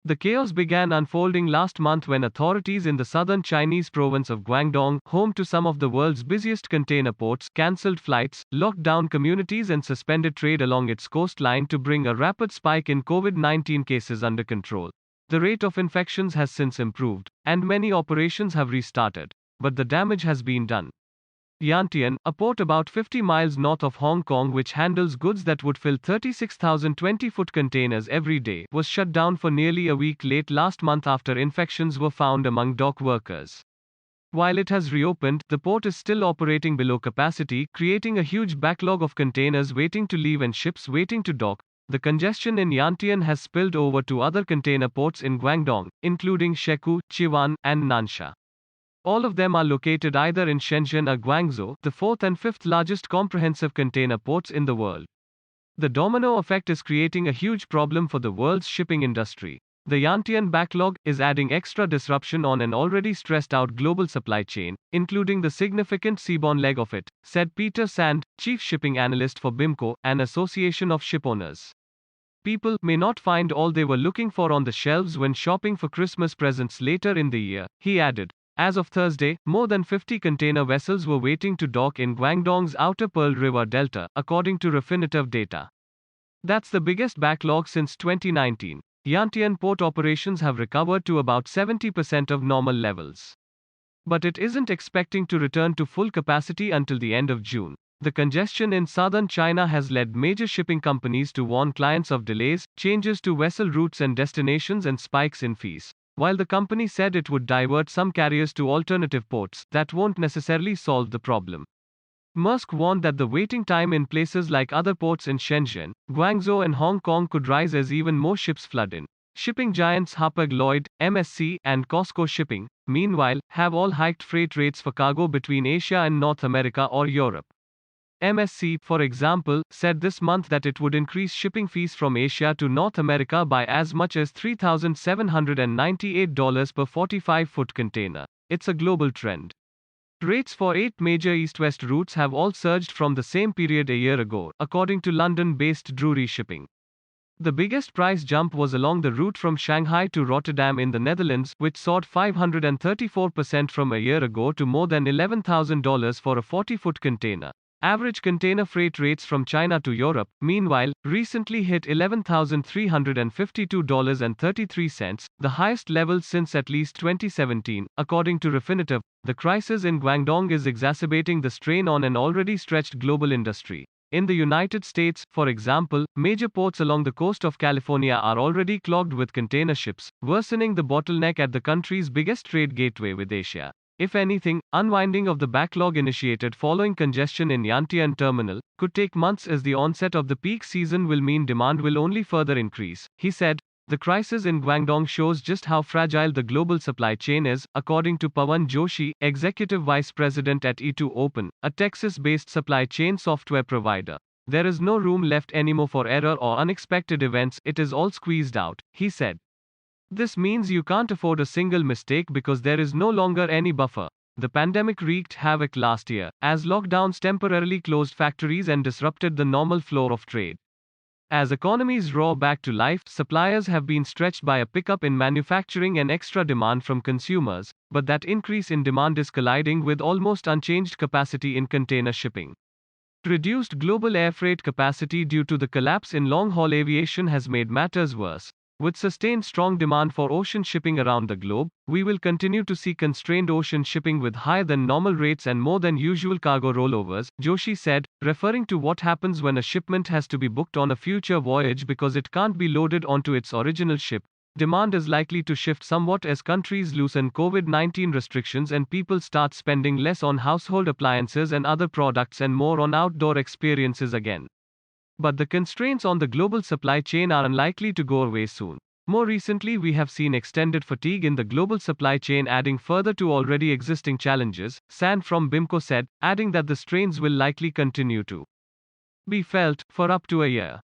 The chaos began unfolding last month when authorities in the southern Chinese province of Guangdong, home to some of the world's busiest container ports, cancelled flights, locked down communities, and suspended trade along its coastline to bring a rapid spike in COVID-19 cases under control. The rate of infections has since improved, and many operations have restarted. But the damage has been done. Yantian, a port about 50 miles north of Hong Kong which handles goods that would fill 36,000 20-foot containers every day, was shut down for nearly a week late last month after infections were found among dock workers. While it has reopened, the port is still operating below capacity, creating a huge backlog of containers waiting to leave and ships waiting to dock. The congestion in Yantian has spilled over to other container ports in Guangdong, including Shekou, Chiwan, and Nansha. All of them are located either in Shenzhen or Guangzhou, the fourth and fifth largest comprehensive container ports in the world. The domino effect is creating a huge problem for the world's shipping industry. The Yantian backlog is adding extra disruption on an already stressed out global supply chain, including the significant seaborne leg of it, said Peter Sand, chief shipping analyst for BIMCO, an association of shipowners. People may not find all they were looking for on the shelves when shopping for Christmas presents later in the year, he added. As of Thursday, more than 50 container vessels were waiting to dock in Guangdong's outer Pearl River Delta, according to Refinitiv data. That's the biggest backlog since 2019. Yantian port operations have recovered to about 70% of normal levels. But it isn't expecting to return to full capacity until the end of June. The congestion in southern China has led major shipping companies to warn clients of delays, changes to vessel routes and destinations, and spikes in fees. While the company said it would divert some carriers to alternative ports, that won't necessarily solve the problem. Maersk warned that the waiting time in places like other ports in Shenzhen, Guangzhou, and Hong Kong could rise as even more ships flood in. Shipping giants Hapag-Lloyd, MSC, and COSCO Shipping, meanwhile, have all hiked freight rates for cargo between Asia and North America or Europe. MSC, for example, said this month that it would increase shipping fees from Asia to North America by as much as $3,798 per 45-foot container. It's a global trend. Rates for 8 major east-west routes have all surged from the same period a year ago, according to London-based Drewry Shipping. The biggest price jump was along the route from Shanghai to Rotterdam in the Netherlands, which soared 534% from a year ago to more than $11,000 for a 40-foot container. Average container freight rates from China to Europe, meanwhile, recently hit $11,352.33, the highest level since at least 2017, according to Refinitiv. The crisis in Guangdong is exacerbating the strain on an already stretched global industry. In the United States, for example, major ports along the coast of California are already clogged with container ships, worsening the bottleneck at the country's biggest trade gateway with Asia. If anything, unwinding of the backlog initiated following congestion in Yantian terminal could take months, as the onset of the peak season will mean demand will only further increase, he said. The crisis in Guangdong shows just how fragile the global supply chain is, according to Pawan Joshi, executive vice president at E2 Open, a Texas-based supply chain software provider. There is no room left anymore for error or unexpected events, it is all squeezed out, he said. This means you can't afford a single mistake because there is no longer any buffer. The pandemic wreaked havoc last year, as lockdowns temporarily closed factories and disrupted the normal flow of trade. As economies roar back to life, suppliers have been stretched by a pickup in manufacturing and extra demand from consumers, but that increase in demand is colliding with almost unchanged capacity in container shipping. Reduced global air freight capacity due to the collapse in long-haul aviation has made matters worse. With sustained strong demand for ocean shipping around the globe, we will continue to see constrained ocean shipping with higher than normal rates and more than usual cargo rollovers, Joshi said, referring to what happens when a shipment has to be booked on a future voyage because it can't be loaded onto its original ship. Demand is likely to shift somewhat as countries loosen COVID-19 restrictions and people start spending less on household appliances and other products and more on outdoor experiences again. But the constraints on the global supply chain are unlikely to go away soon. More recently, we have seen extended fatigue in the global supply chain adding further to already existing challenges, Sand from BIMCO said, adding that the strains will likely continue to be felt for up to a year.